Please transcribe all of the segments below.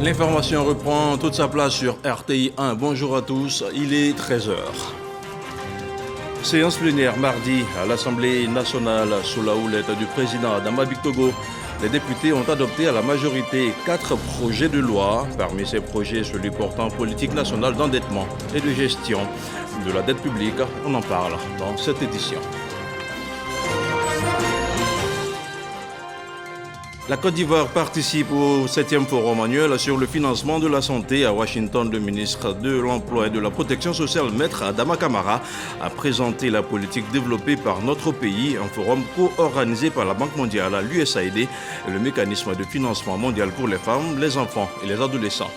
L'information reprend toute sa place sur RTI 1. Bonjour à tous, il est 13h. Séance plénière mardi à l'Assemblée nationale sous la houlette du président Adama Bictogo. Les députés ont adopté à la majorité 4 projets de loi. Parmi ces projets, celui portant politique nationale d'endettement et de gestion de la dette publique. On en parle dans cette édition. La Côte d'Ivoire participe au 7e forum annuel sur le financement de la santé à Washington. Le ministre de l'Emploi et de la Protection sociale, Maître Adama Camara, a présenté la politique développée par notre pays, un forum co-organisé par la Banque mondiale, l'USAID et le mécanisme de financement mondial pour les femmes, les enfants et les adolescents.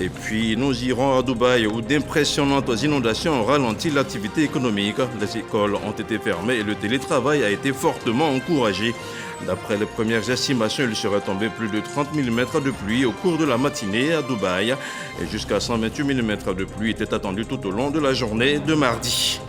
Et puis nous irons à Dubaï où d'impressionnantes inondations ont ralenti l'activité économique. Les écoles ont été fermées et le télétravail a été fortement encouragé. D'après les premières estimations, il serait tombé plus de 30 mm de pluie au cours de la matinée à Dubaï et jusqu'à 128 mm de pluie étaient attendus tout au long de la journée de mardi.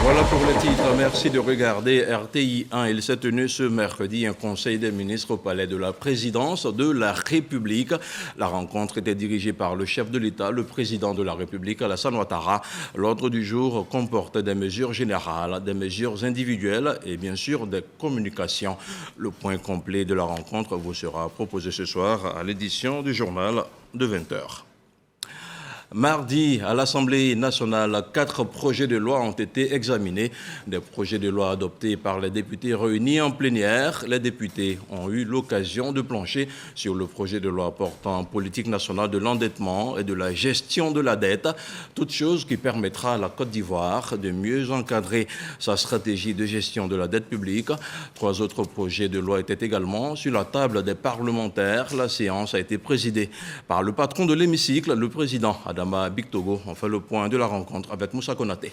Voilà pour les titres. Merci de regarder RTI 1. Il s'est tenu ce mercredi un conseil des ministres au palais de la présidence de la République. La rencontre était dirigée par le chef de l'État, le président de la République, Alassane Ouattara. L'ordre du jour comportait des mesures générales, des mesures individuelles et bien sûr des communications. Le point complet de la rencontre vous sera proposé ce soir à l'édition du journal de 20h. Mardi, à l'Assemblée nationale, 4 projets de loi ont été examinés. Des projets de loi adoptés par les députés réunis en plénière. Les députés ont eu l'occasion de plancher sur le projet de loi portant politique nationale de l'endettement et de la gestion de la dette. Toute chose qui permettra à la Côte d'Ivoire de mieux encadrer sa stratégie de gestion de la dette publique. 3 autres projets de loi étaient également sur la table des parlementaires. La séance a été présidée par le patron de l'hémicycle, le président Adama Bictogo. On fait le point de la rencontre avec Moussa Konaté.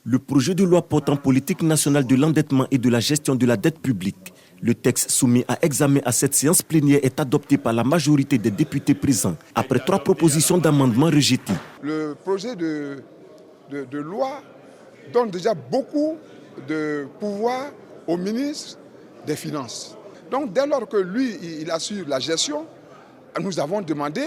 Le projet de loi portant politique nationale de l'endettement et de la gestion de la dette publique. Le texte soumis à examen à cette séance plénière est adopté par la majorité des députés présents après 3 propositions d'amendement rejetées. Le projet de loi donne déjà beaucoup de pouvoir au ministre des Finances. Donc dès lors que lui, il assure la gestion, nous avons demandé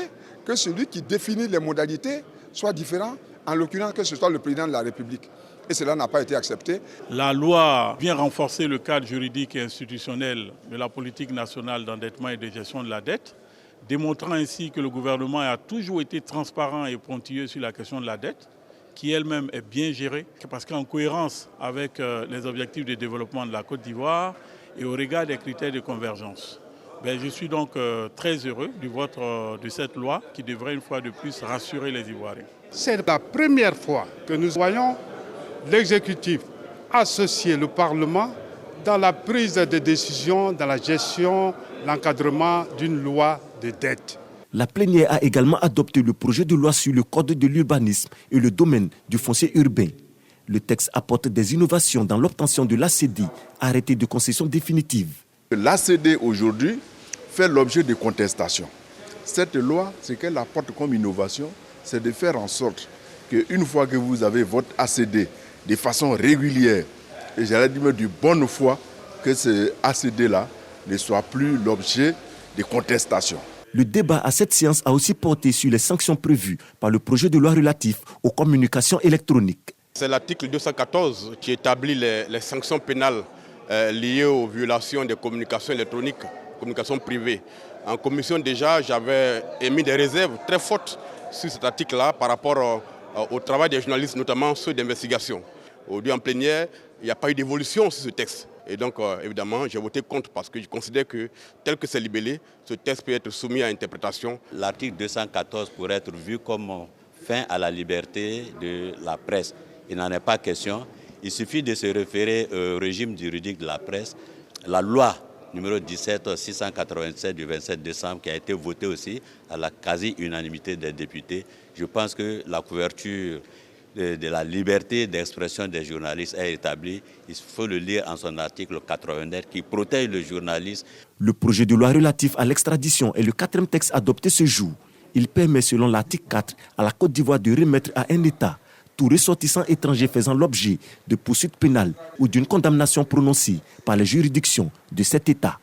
que celui qui définit les modalités soit différent, en l'occurrence que ce soit le président de la République. Et cela n'a pas été accepté. La loi vient renforcer le cadre juridique et institutionnel de la politique nationale d'endettement et de gestion de la dette, démontrant ainsi que le gouvernement a toujours été transparent et pointilleux sur la question de la dette, qui elle-même est bien gérée, parce qu'en cohérence avec les objectifs de développement de la Côte d'Ivoire et au regard des critères de convergence. Je suis donc très heureux du vote de cette loi qui devrait une fois de plus rassurer les Ivoiriens. C'est la première fois que nous voyons l'exécutif associer le Parlement dans la prise de décision, dans la gestion, l'encadrement d'une loi de dette. La plénière a également adopté le projet de loi sur le code de l'urbanisme et le domaine du foncier urbain. Le texte apporte des innovations dans l'obtention de l'ACD, arrêté de concession définitive. L'ACD aujourd'hui fait l'objet de contestations. Cette loi, ce qu'elle apporte comme innovation, c'est de faire en sorte qu'une fois que vous avez votre ACD de façon régulière, et j'allais dire de bonne foi, que ce ACD-là ne soit plus l'objet de contestations. Le débat à cette séance a aussi porté sur les sanctions prévues par le projet de loi relatif aux communications électroniques. C'est l'article 214 qui établit les sanctions pénales liées aux violations des communications électroniques, communications privées. En commission déjà, j'avais émis des réserves très fortes sur cet article-là par rapport au travail des journalistes, notamment ceux d'investigation. Aujourd'hui en plénière, il n'y a pas eu d'évolution sur ce texte. Et donc, évidemment, j'ai voté contre parce que je considère que, tel que c'est libellé, ce texte peut être soumis à interprétation. L'article 214 pourrait être vu comme fin à la liberté de la presse. Il n'en est pas question. Il suffit de se référer au régime juridique de la presse. La loi numéro 17-687 du 27 décembre qui a été votée aussi à la quasi-unanimité des députés. Je pense que la couverture de la liberté d'expression des journalistes est établie. Il faut le lire en son article 89 qui protège le journaliste. Le projet de loi relatif à l'extradition est le 4e texte adopté ce jour. Il permet, selon l'article 4, à la Côte d'Ivoire de remettre à un État tout ressortissant étranger faisant l'objet de poursuites pénales ou d'une condamnation prononcée par les juridictions de cet État.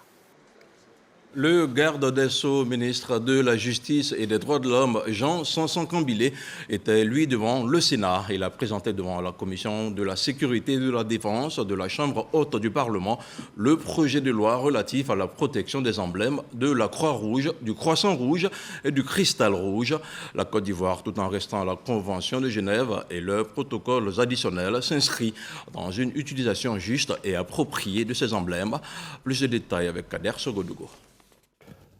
Le garde des Sceaux, ministre de la Justice et des Droits de l'Homme, Jean Sanson Kambilé, était lui devant le Sénat. Il a présenté devant la Commission de la Sécurité et de la Défense de la Chambre haute du Parlement le projet de loi relatif à la protection des emblèmes de la Croix-Rouge, du Croissant Rouge et du Cristal Rouge. La Côte d'Ivoire, tout en restant à la Convention de Genève et leurs protocoles additionnels, s'inscrit dans une utilisation juste et appropriée de ces emblèmes. Plus de détails avec Kader Sogodougou.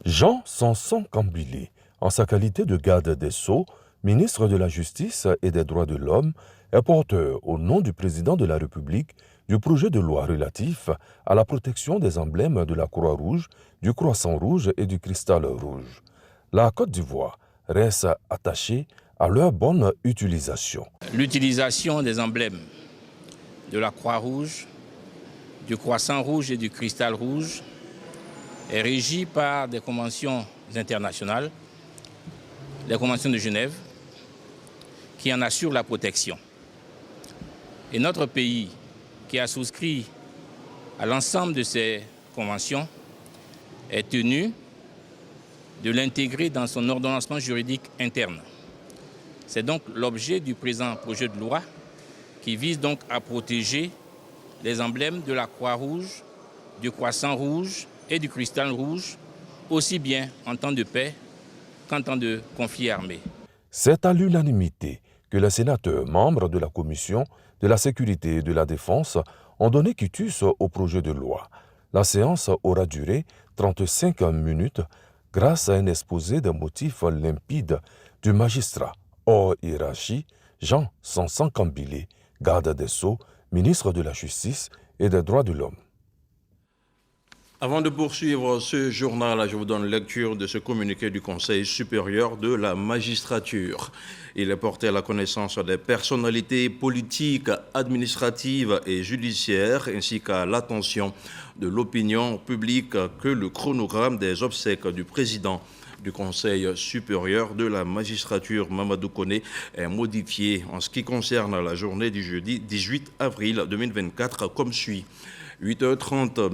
Jean Sanson Kambilé, en sa qualité de garde des Sceaux, ministre de la Justice et des Droits de l'Homme, est porteur, au nom du président de la République, du projet de loi relatif à la protection des emblèmes de la Croix-Rouge, du Croissant Rouge et du Cristal Rouge. La Côte d'Ivoire reste attachée à leur bonne utilisation. L'utilisation des emblèmes de la Croix-Rouge, du Croissant Rouge et du Cristal Rouge est régie par des conventions internationales, les conventions de Genève, qui en assurent la protection. Et notre pays, qui a souscrit à l'ensemble de ces conventions, est tenu de l'intégrer dans son ordonnancement juridique interne. C'est donc l'objet du présent projet de loi qui vise donc à protéger les emblèmes de la Croix-Rouge, du Croissant Rouge et du Cristal Rouge, aussi bien en temps de paix qu'en temps de conflit armé. C'est à l'unanimité que les sénateurs membres de la Commission de la Sécurité et de la Défense ont donné quitus au projet de loi. La séance aura duré 35 minutes grâce à un exposé de motifs limpides du magistrat hors hiérarchie Jean Sanson Kambilé, garde des Sceaux, ministre de la Justice et des Droits de l'Homme. Avant de poursuivre ce journal, je vous donne lecture de ce communiqué du Conseil supérieur de la magistrature. Il est porté à la connaissance des personnalités politiques, administratives et judiciaires, ainsi qu'à l'attention de l'opinion publique, que le chronogramme des obsèques du président du Conseil supérieur de la magistrature, Mamadou Koné, est modifié en ce qui concerne la journée du jeudi 18 avril 2024 comme suit. 8h30,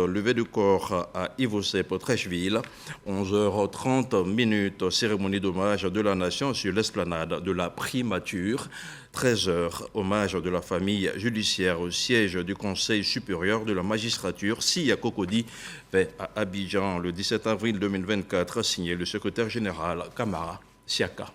levée du corps à Ivosep Trècheville. 11h30, cérémonie d'hommage de la nation sur l'esplanade de la primature. 13h, hommage de la famille judiciaire au siège du Conseil supérieur de la magistrature, Sia Kokodi, fait à Abidjan le 17 avril 2024, signé le secrétaire général Kamara Siaka.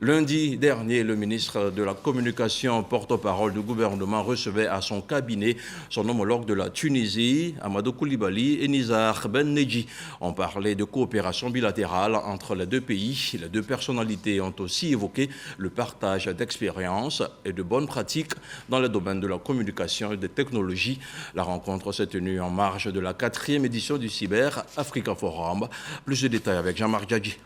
Lundi dernier, le ministre de la Communication, porte-parole du gouvernement, recevait à son cabinet son homologue de la Tunisie, Amadou Koulibaly et Nizar Ben Nedji. On parlait de coopération bilatérale entre les deux pays. Les deux personnalités ont aussi évoqué le partage d'expériences et de bonnes pratiques dans le domaine de la communication et des technologies. La rencontre s'est tenue en marge de la 4e édition du Cyber Africa Forum. Plus de détails avec Jean-Marc Djadji.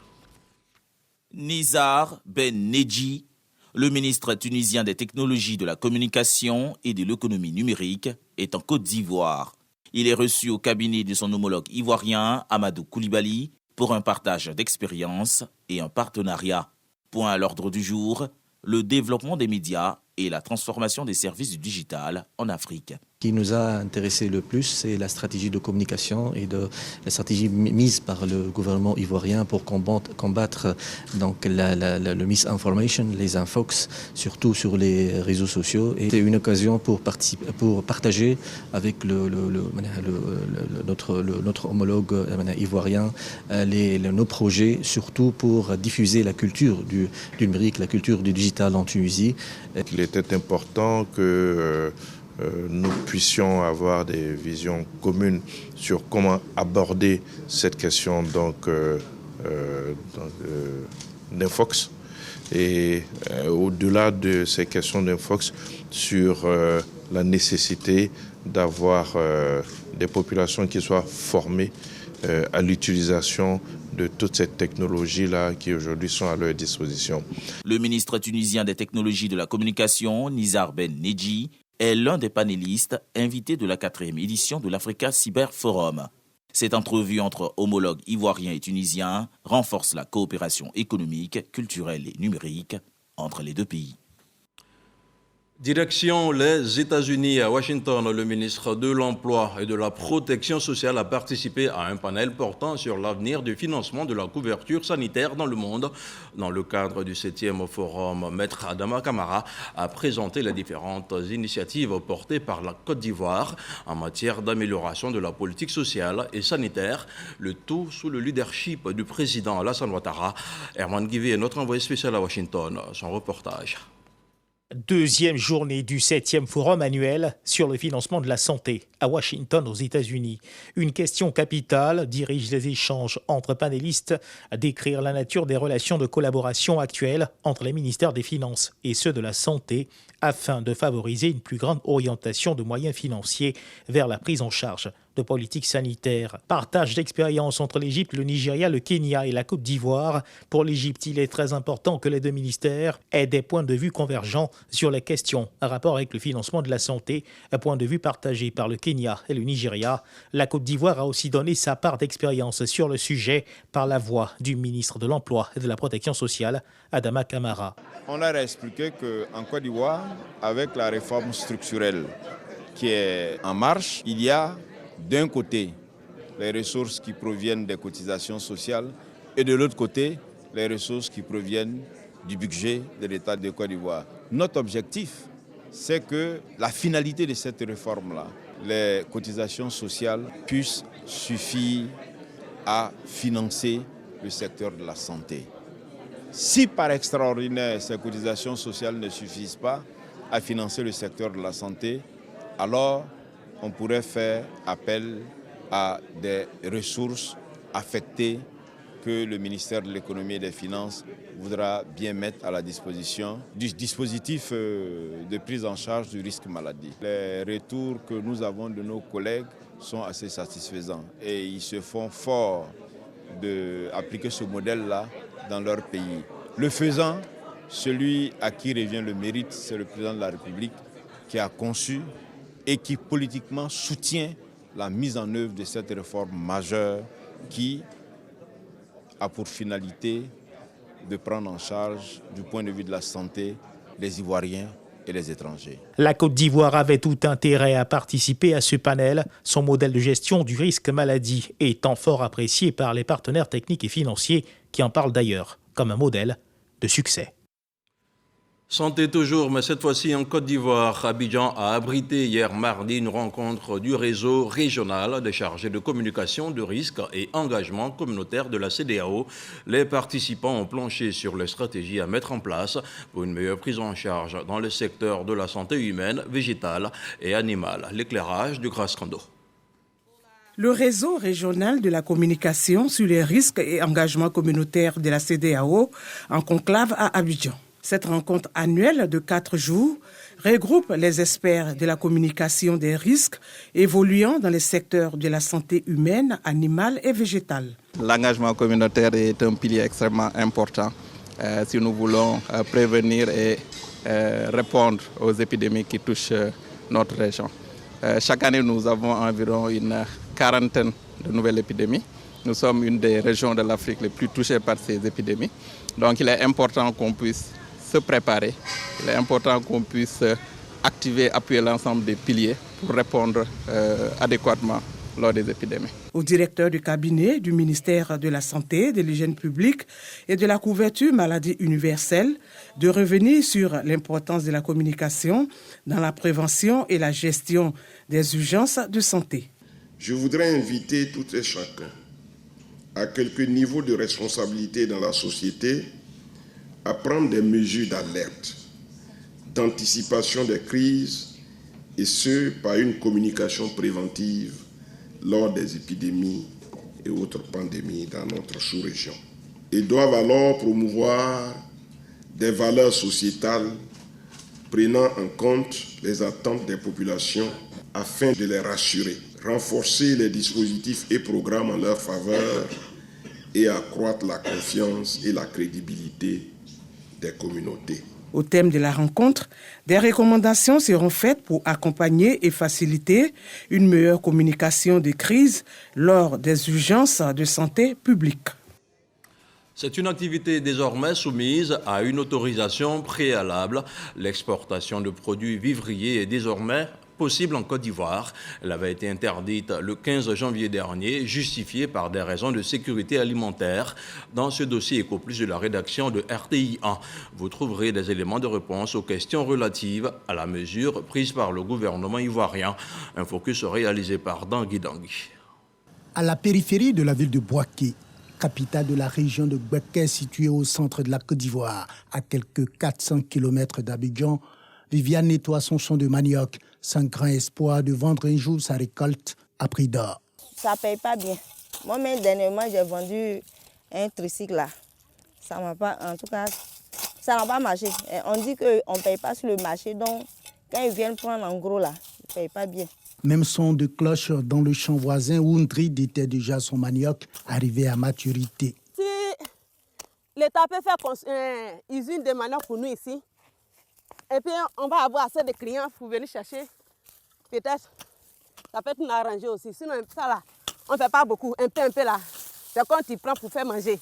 Nizar Ben Nedji, le ministre tunisien des technologies de la communication et de l'économie numérique, est en Côte d'Ivoire. Il est reçu au cabinet de son homologue ivoirien, Amadou Koulibaly, pour un partage d'expériences et un partenariat. Point à l'ordre du jour, le développement des médias et la transformation des services du digital en Afrique. Ce qui nous a intéressé le plus, c'est la stratégie de communication et la stratégie mise par le gouvernement ivoirien pour combattre donc le misinformation, les infox, surtout sur les réseaux sociaux. Et c'est une occasion pour partager avec notre homologue ivoirien nos projets, surtout pour diffuser la culture du numérique, la culture du digital en Tunisie. Il était important que nous puissions avoir des visions communes sur comment aborder cette question d'infox et au-delà de ces questions d'infox sur la nécessité d'avoir des populations qui soient formées à l'utilisation de toutes ces technologies-là qui aujourd'hui sont à leur disposition. Le ministre tunisien des technologies de la communication, Nizar Ben Nedji, est l'un des panélistes invités de la 4e édition de l'Africa Cyber Forum. Cette entrevue entre homologues ivoiriens et tunisiens renforce la coopération économique, culturelle et numérique entre les deux pays. Direction les États-Unis. À Washington, le ministre de l'Emploi et de la Protection sociale a participé à un panel portant sur l'avenir du financement de la couverture sanitaire dans le monde. Dans le cadre du 7e forum, Maître Adama Kamara a présenté les différentes initiatives portées par la Côte d'Ivoire en matière d'amélioration de la politique sociale et sanitaire, le tout sous le leadership du président Alassane Ouattara. Herman Guivé est notre envoyé spécial à Washington. Son reportage. Deuxième journée du 7e forum annuel sur le financement de la santé à Washington aux États-Unis. Une question capitale dirige les échanges entre panélistes à décrire la nature des relations de collaboration actuelles entre les ministères des Finances et ceux de la Santé afin de favoriser une plus grande orientation de moyens financiers vers la prise en charge de politique sanitaire. Partage d'expériences entre l'Égypte, le Nigeria, le Kenya et la Côte d'Ivoire. Pour l'Égypte, il est très important que les deux ministères aient des points de vue convergents sur les questions en rapport avec le financement de la santé, un point de vue partagé par le Kenya et le Nigeria. La Côte d'Ivoire a aussi donné sa part d'expérience sur le sujet par la voix du ministre de l'Emploi et de la Protection sociale, Adama Kamara. On leur a expliqué qu'en Côte d'Ivoire, avec la réforme structurelle qui est en marche, il y a d'un côté les ressources qui proviennent des cotisations sociales et de l'autre côté les ressources qui proviennent du budget de l'État de Côte d'Ivoire. Notre objectif, c'est que la finalité de cette réforme-là, les cotisations sociales puissent suffire à financer le secteur de la santé. Si par extraordinaire ces cotisations sociales ne suffisent pas à financer le secteur de la santé, alors on pourrait faire appel à des ressources affectées que le ministère de l'Économie et des Finances voudra bien mettre à la disposition du dispositif de prise en charge du risque maladie. Les retours que nous avons de nos collègues sont assez satisfaisants et ils se font fort d'appliquer ce modèle-là dans leur pays. Le faisant, celui à qui revient le mérite, c'est le président de la République qui a conçu et qui politiquement soutient la mise en œuvre de cette réforme majeure qui a pour finalité de prendre en charge, du point de vue de la santé, les Ivoiriens et les étrangers. La Côte d'Ivoire avait tout intérêt à participer à ce panel. Son modèle de gestion du risque maladie étant fort apprécié par les partenaires techniques et financiers qui en parlent d'ailleurs comme un modèle de succès. Santé toujours, mais cette fois-ci en Côte d'Ivoire. Abidjan a abrité hier mardi une rencontre du réseau régional des chargés de communication de risque et engagement communautaire de la CEDEAO. Les participants ont planché sur les stratégies à mettre en place pour une meilleure prise en charge dans le secteur de la santé humaine, végétale et animale. L'éclairage du Grascando. Le réseau régional de la communication sur les risques et engagements communautaires de la CEDEAO en conclave à Abidjan. Cette rencontre annuelle de 4 jours regroupe les experts de la communication des risques évoluant dans les secteurs de la santé humaine, animale et végétale. L'engagement communautaire est un pilier extrêmement important si nous voulons prévenir et répondre aux épidémies qui touchent notre région. Chaque année, nous avons environ une quarantaine de nouvelles épidémies. Nous sommes une des régions de l'Afrique les plus touchées par ces épidémies. Donc il est important qu'on puisse se préparer. Il est important qu'on puisse appuyer l'ensemble des piliers pour répondre adéquatement lors des épidémies. Au directeur du cabinet du ministère de la Santé, de l'Hygiène publique et de la couverture maladie universelle de revenir sur l'importance de la communication dans la prévention et la gestion des urgences de santé. Je voudrais inviter tout et chacun à quelque niveau de responsabilité dans la société à prendre des mesures d'alerte, d'anticipation des crises, et ce, par une communication préventive lors des épidémies et autres pandémies dans notre sous-région. Ils doivent alors promouvoir des valeurs sociétales prenant en compte les attentes des populations afin de les rassurer, renforcer les dispositifs et programmes en leur faveur et accroître la confiance et la crédibilité des communautés. Au thème de la rencontre, des recommandations seront faites pour accompagner et faciliter une meilleure communication des crises lors des urgences de santé publique. C'est une activité désormais soumise à une autorisation préalable. L'exportation de produits vivriers est désormais possible en Côte d'Ivoire. Elle avait été interdite le 15 janvier dernier, justifiée par des raisons de sécurité alimentaire. Dans ce dossier Éco-Plus de la rédaction de RTI1, vous trouverez des éléments de réponse aux questions relatives à la mesure prise par le gouvernement ivoirien. Un focus réalisé par Dangui Dangui. À la périphérie de la ville de Bouaké, capitale de la région de Bouaké située au centre de la Côte d'Ivoire, à quelques 400 km d'Abidjan, Viviane nettoie son champ de manioc, sans grand espoir de vendre un jour sa récolte à prix d'or. Ça ne paye pas bien. Moi-même, dernièrement, j'ai vendu un tricycle là. Ça m'a pas, en tout cas, ça n'a pas marché. Et on dit qu'on ne paye pas sur le marché, donc quand ils viennent prendre en gros là, ils ne payent pas bien. Même son de cloche dans le champ voisin où Ndri était déjà son manioc arrivé à maturité. Si l'État peut faire une usine de manioc pour nous ici, et puis on va avoir assez de clients pour venir chercher, peut-être ça peut être nous arranger aussi. Sinon ça là, on ne fait pas beaucoup, un peu là. C'est quand tu prends pour faire manger.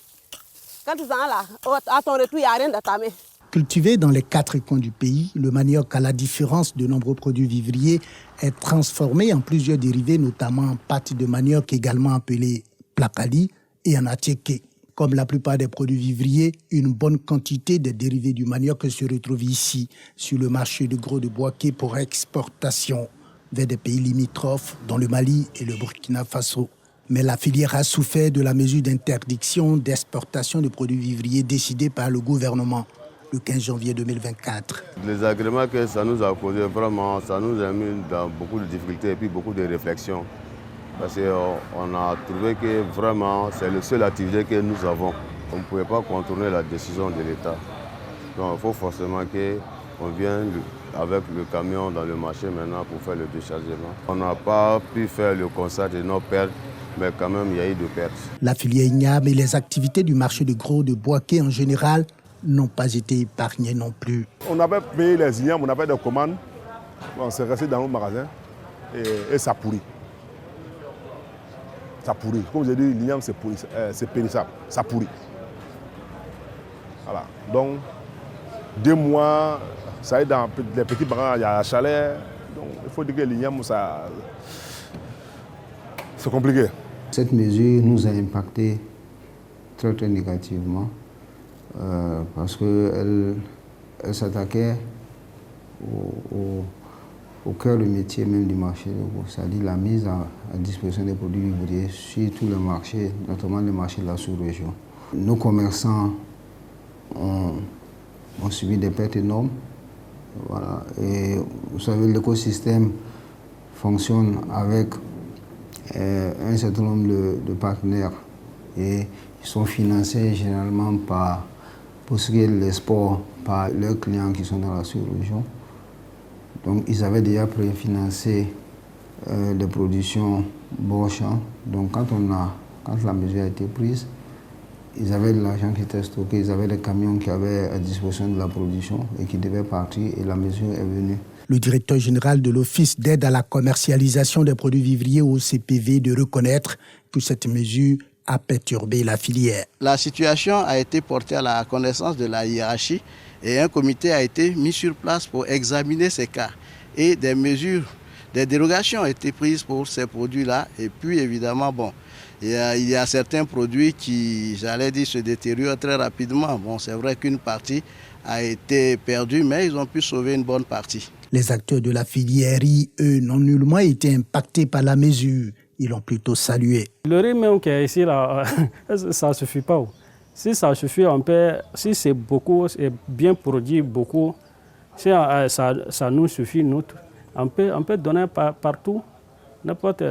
Quand tu en as là, à ton retour, il n'y a rien dans ta main. Cultivé dans les 4 coins du pays, le manioc, à la différence de nombreux produits vivriers, est transformé en plusieurs dérivés, notamment en pâte de manioc, également appelée plakali, et en attiéké. Comme la plupart des produits vivriers, une bonne quantité de dérivés du manioc se retrouve ici, sur le marché de gros de Bouaké pour exportation vers des pays limitrophes, dont le Mali et le Burkina Faso. Mais la filière a souffert de la mesure d'interdiction d'exportation de produits vivriers décidée par le gouvernement le 15 janvier 2024. Les agréments que ça nous a causé, vraiment, ça nous a mis dans beaucoup de difficultés et puis beaucoup de réflexions. Parce qu'on a trouvé que vraiment, c'est la seule activité que nous avons. On ne pouvait pas contourner la décision de l'État. Donc il faut forcément qu'on vienne avec le camion dans le marché maintenant pour faire le déchargement. On n'a pas pu faire le constat de nos pertes, mais quand même il y a eu des pertes. La filière igname et les activités du marché de gros de Bouaké en général n'ont pas été épargnés non plus. On avait payé les ignames, on avait des commandes, on s'est resté dans nos magasins et ça pourrit. Ça pourrit. Comme je dis, l'igname c'est périssable, ça pourrit. Voilà. Donc, 2 mois, ça est dans les petits magasins, il y a la chaleur. Donc, il faut dire que l'igname, c'est compliqué. Cette mesure nous a impacté très très négativement. Parce qu'elle s'attaquait au cœur du métier même du marché, c'est-à-dire la mise à disposition des produits vivriers sur tous les marchés, notamment les marchés de la sous-région. Nos commerçants ont subi des pertes énormes. Voilà. Et vous savez, l'écosystème fonctionne avec un certain nombre de partenaires et ils sont financés généralement pour ce qui est de l'export par leurs clients qui sont dans la sous-région. Donc ils avaient déjà préfinancé des productions bon champ. Donc quand la mesure a été prise, ils avaient de l'argent qui était stocké, ils avaient des camions qui avaient à disposition de la production et qui devaient partir et la mesure est venue. Le directeur général de l'Office d'aide à la commercialisation des produits vivriers au CPV de reconnaître que cette mesure a perturbé la filière. La situation a été portée à la connaissance de la hiérarchie et un comité a été mis sur place pour examiner ces cas. Et des mesures, des dérogations ont été prises pour ces produits-là. Et puis évidemment, il y a certains produits qui, j'allais dire, se détériorent très rapidement. C'est vrai qu'une partie a été perdue, mais ils ont pu sauver une bonne partie. Les acteurs de la filière riz, eux, n'ont nullement été impactés par la mesure. Ils l'ont plutôt salué. Le riz même qui est ici, là, ça ne suffit pas. Si ça suffit, si c'est beaucoup, c'est bien produit, beaucoup, si ça nous suffit, on peut donner partout. N'importe.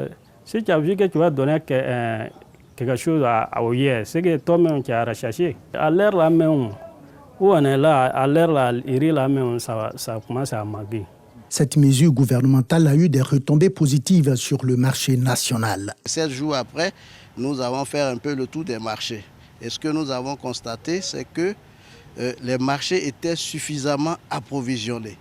Si tu as vu que tu vas donner quelque chose au hier, c'est que toi-même tu as recherché. À l'air là même, où on est là, à l'air là, le riz là même, ça commence à maigrir. Cette mesure gouvernementale a eu des retombées positives sur le marché national. 7 jours après, nous avons fait un peu le tour des marchés. Et ce que nous avons constaté, c'est que les marchés étaient suffisamment approvisionnés.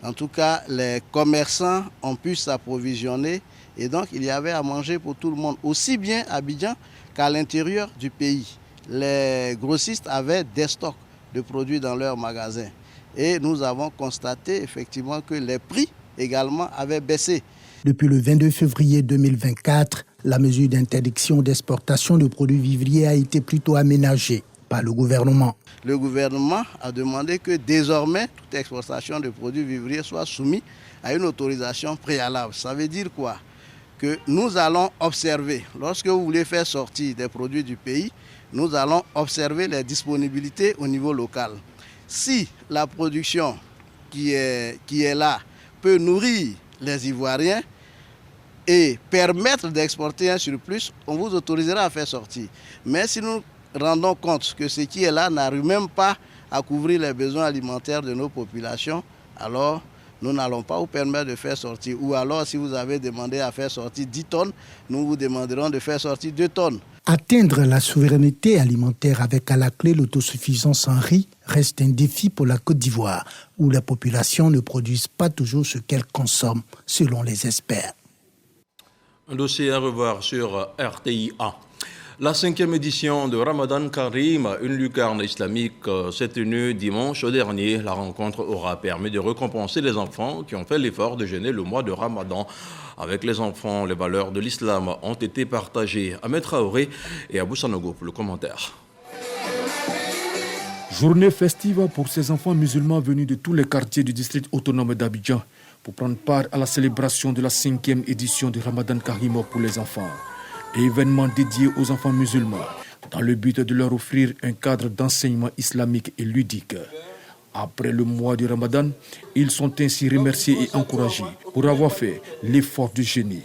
En tout cas, les commerçants ont pu s'approvisionner et donc il y avait à manger pour tout le monde, aussi bien à Abidjan qu'à l'intérieur du pays. les grossistes avaient des stocks de produits dans leurs magasins. Et nous avons constaté effectivement que les prix également avaient baissé. Depuis le 22 février 2024, la mesure d'interdiction d'exportation de produits vivriers a été plutôt aménagée par le gouvernement. Le gouvernement a demandé que désormais toute exportation de produits vivriers soit soumise à une autorisation préalable. Ça veut dire quoi? Que nous allons observer, lorsque vous voulez faire sortir des produits du pays, nous allons observer les disponibilités au niveau local. Si la production qui est là peut nourrir les Ivoiriens et permettre d'exporter un surplus, on vous autorisera à faire sortir. Mais si nous rendons compte que ce qui est là n'arrive même pas à couvrir les besoins alimentaires de nos populations, alors nous n'allons pas vous permettre de faire sortir. Ou alors, si vous avez demandé à faire sortir 10 tonnes, nous vous demanderons de faire sortir 2 tonnes. Atteindre la souveraineté alimentaire avec à la clé l'autosuffisance en riz reste un défi pour la Côte d'Ivoire, où la population ne produit pas toujours ce qu'elle consomme, selon les experts. Un dossier à revoir sur RTI1. La 5e édition de Ramadan Karim, une lucarne islamique, s'est tenue dimanche dernier. La rencontre aura permis de récompenser les enfants qui ont fait l'effort de jeûner le mois de Ramadan. Avec les enfants, les valeurs de l'islam ont été partagées. Ahmed Traoré et Abou Sanogo pour le commentaire. Journée festive pour ces enfants musulmans venus de tous les quartiers du district autonome d'Abidjan pour prendre part à la célébration de la 5e édition du Ramadan Karim pour les enfants. Événement dédié aux enfants musulmans dans le but de leur offrir un cadre d'enseignement islamique et ludique. Après le mois du Ramadan, ils sont ainsi remerciés et encouragés pour avoir fait l'effort du jeûner.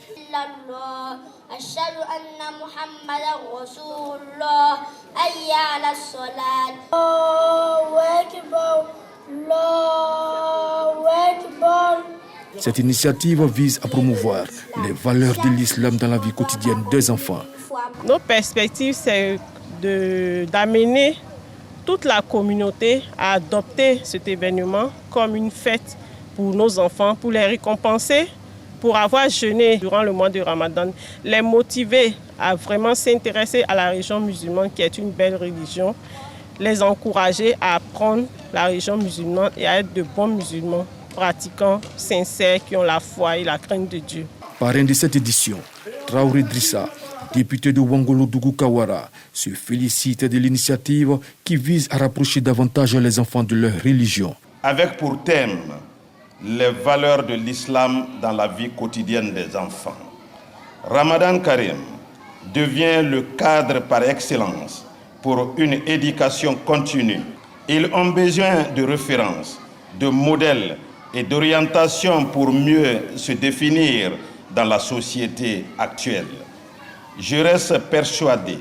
Cette initiative vise à promouvoir les valeurs de l'islam dans la vie quotidienne des enfants. Nos perspectives, c'est d'amener toute la communauté à adopter cet événement comme une fête pour nos enfants, pour les récompenser, pour avoir jeûné durant le mois de Ramadan, les motiver à vraiment s'intéresser à la religion musulmane qui est une belle religion, les encourager à apprendre la religion musulmane et à être de bons musulmans, pratiquants, sincères, qui ont la foi et la crainte de Dieu. Parrain de cette édition, Traoré Drissa, député de Wangolo-Dougou Kawara, se félicite de l'initiative qui vise à rapprocher davantage les enfants de leur religion. Avec pour thème les valeurs de l'islam dans la vie quotidienne des enfants, Ramadan Karim devient le cadre par excellence pour une éducation continue. Ils ont besoin de références, de modèles et d'orientation pour mieux se définir dans la société actuelle. Je reste persuadé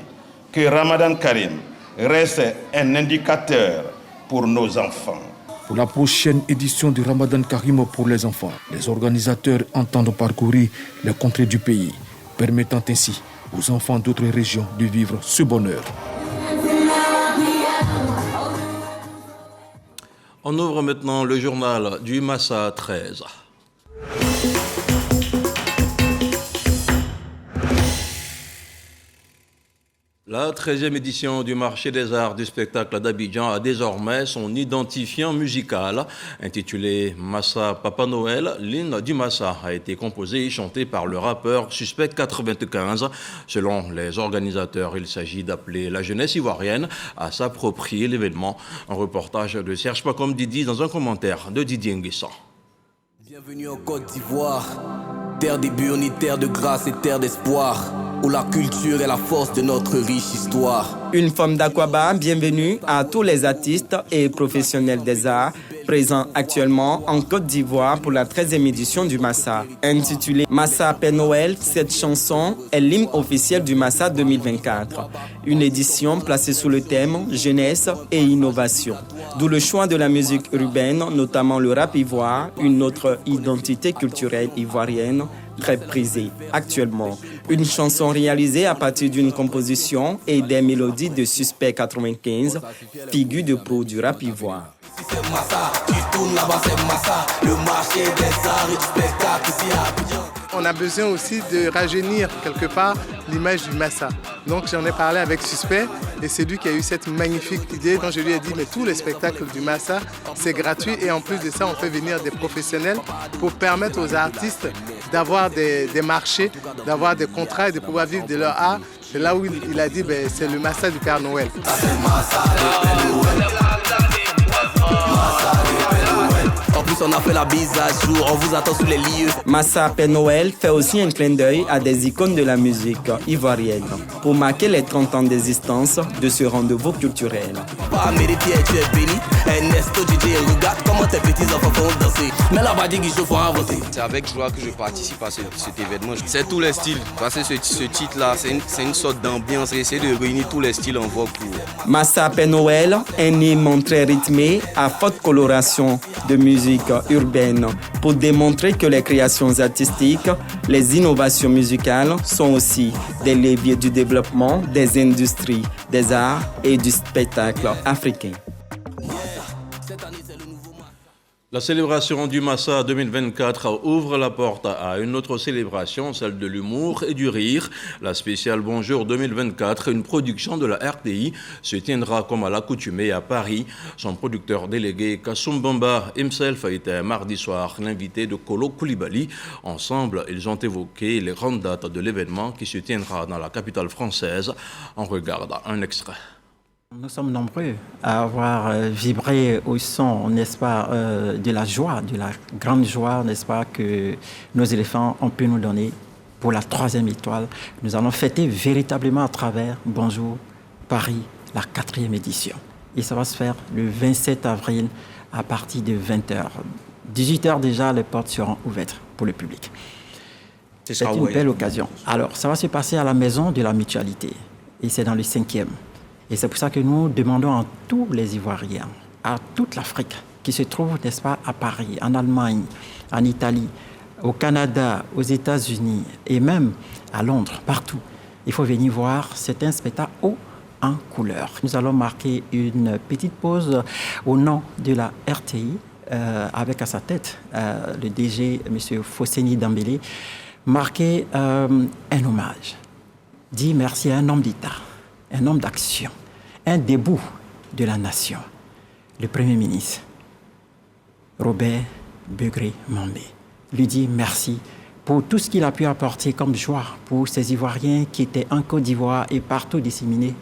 que Ramadan Karim reste un indicateur pour nos enfants. Pour la prochaine édition du Ramadan Karim pour les enfants, les organisateurs entendent parcourir les contrées du pays, permettant ainsi aux enfants d'autres régions de vivre ce bonheur. On ouvre maintenant le journal du Massa 13. La 13e édition du marché des arts du spectacle d'Abidjan a désormais son identifiant musical. Intitulé Massa Papa Noël, l'hymne du Massa a été composé et chanté par le rappeur Suspect 95. Selon les organisateurs, il s'agit d'appeler la jeunesse ivoirienne à s'approprier l'événement. Un reportage de Serge Pacom Didi dans un commentaire de Didier Nguessan. Bienvenue en Côte d'Ivoire, terre des burnis, terre de grâce et terre d'espoir, où la culture est la force de notre riche histoire. Une forme d'Aquaba, bienvenue à tous les artistes et professionnels des arts présents actuellement en Côte d'Ivoire pour la 13e édition du Massa. Intitulée Massa Père Noël, cette chanson est l'hymne officiel du Massa 2024. Une édition placée sous le thème jeunesse et innovation. D'où le choix de la musique urbaine, notamment le rap ivoire, une autre identité culturelle ivoirienne très prisée actuellement. Une chanson réalisée à partir d'une composition et des mélodies de Suspect 95, figure de proue du rap ivoire. On a besoin aussi de rajeunir quelque part l'image du Massa. Donc j'en ai parlé avec Suspect et c'est lui qui a eu cette magnifique idée. Quand je lui ai dit mais tous les spectacles du Massa, c'est gratuit et en plus de ça, on fait venir des professionnels pour permettre aux artistes d'avoir des marchés, d'avoir des contrats et de pouvoir vivre de leur art. C'est là où il a dit c'est le Massa du Père Noël. En plus, on a fait la bise à jour, on vous attend sous les lieux. Massa Père Noël fait aussi un clin d'œil à des icônes de la musique ivoirienne pour marquer les 30 ans d'existence de ce rendez-vous culturel. Tu es béni, Ernesto, DJ, regarde comment tes petits enfants font danser. Mais la badigue, il faut avancer. C'est avec joie que je participe à cet événement. C'est tous les styles, parce que ce titre-là, c'est une sorte d'ambiance. Essayer de réunir tous les styles en vogue. Massa Père Noël, un hymne très rythmé à forte coloration de musique urbaine pour démontrer que les créations artistiques, les innovations musicales sont aussi des leviers du développement des industries, des arts et du spectacle africain. La célébration du Massa 2024 ouvre la porte à une autre célébration, celle de l'humour et du rire. La spéciale Bonjour 2024, une production de la RTI, se tiendra comme à l'accoutumée à Paris. Son producteur délégué Kassoum Bamba himself a été mardi soir l'invité de Kolo Koulibaly. Ensemble, ils ont évoqué les grandes dates de l'événement qui se tiendra dans la capitale française. On regarde un extrait. Nous sommes nombreux à avoir vibré au son, n'est-ce pas, de la joie, de la grande joie, n'est-ce pas, que nos éléphants ont pu nous donner pour la 3e étoile. Nous allons fêter véritablement à travers Bonjour Paris, la 4e édition. Et ça va se faire le 27 avril à partir de 20h. 18h déjà, les portes seront ouvertes pour le public. C'est une belle occasion. Alors, ça va se passer à la Maison de la Mutualité et c'est dans le 5e. Et c'est pour ça que nous demandons à tous les Ivoiriens, à toute l'Afrique qui se trouve, n'est-ce pas, à Paris, en Allemagne, en Italie, au Canada, aux États-Unis et même à Londres, partout. Il faut venir voir, c'est un spectacle haut en couleur. Nous allons marquer une petite pause au nom de la RTI, avec à sa tête le DG, M. Fosseni Dambélé, marquer un hommage, dire merci à un homme d'État, un homme d'action, un debout de la nation, le Premier ministre, Robert Begré-Mambé. Lui dit merci pour tout ce qu'il a pu apporter comme joie pour ces Ivoiriens qui étaient en Côte d'Ivoire et partout disséminés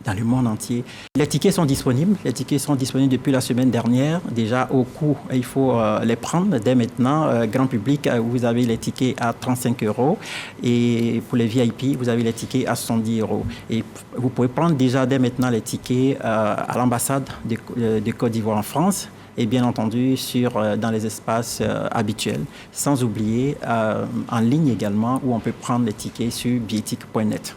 dans le monde entier. Les tickets sont disponibles. Les tickets sont disponibles depuis la semaine dernière. Déjà au coût, il faut les prendre dès maintenant. Grand public, vous avez les tickets à 35 €. Et pour les VIP, vous avez les tickets à 70 €. Et vous pouvez prendre déjà dès maintenant les tickets à l'ambassade de Côte d'Ivoire en France. Et bien entendu dans les espaces habituels. Sans oublier en ligne également où on peut prendre les tickets sur bietic.net.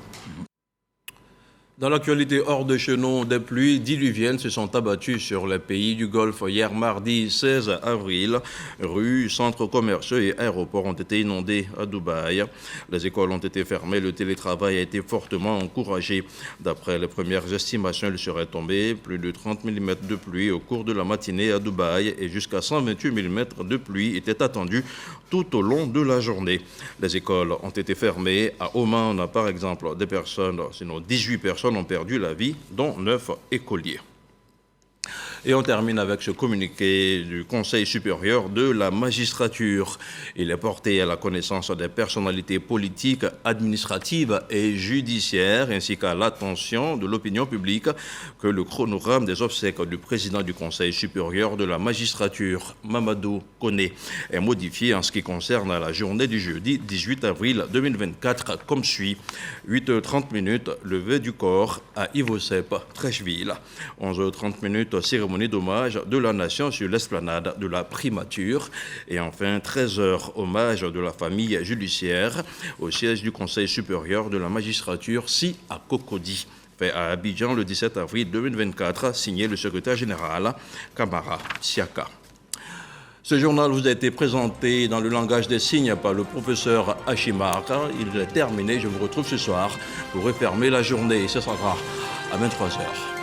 Dans l'actualité hors de chez nous, des pluies diluviennes se sont abattues sur les pays du Golfe hier mardi 16 avril. Rues, centres commerciaux et aéroports ont été inondés à Dubaï. Les écoles ont été fermées, le télétravail a été fortement encouragé. D'après les premières estimations, il serait tombé plus de 30 mm de pluie au cours de la matinée à Dubaï et jusqu'à 128 mm de pluie étaient attendus tout au long de la journée. Les écoles ont été fermées. À Oman, par exemple, 18 personnes ont perdu la vie, dont 9 écoliers. Et on termine avec ce communiqué du Conseil supérieur de la magistrature. Il est porté à la connaissance des personnalités politiques, administratives et judiciaires, ainsi qu'à l'attention de l'opinion publique, que le chronogramme des obsèques du président du Conseil supérieur de la magistrature, Mamadou Koné, est modifié en ce qui concerne la journée du jeudi 18 avril 2024, comme suit. 8h30, levée du corps à Ivosep, Trècheville. 11h30, cérémonie d'hommage de la nation sur l'esplanade de la primature. Et enfin, 13h, hommage de la famille judiciaire au siège du Conseil supérieur de la magistrature, si à Cocody. Fait à Abidjan le 17 avril 2024, signé le secrétaire général Kamara Siaka. Ce journal vous a été présenté dans le langage des signes par le professeur Hachimaka. Il est terminé, je vous retrouve ce soir pour refermer la journée. Ce sera à 23h.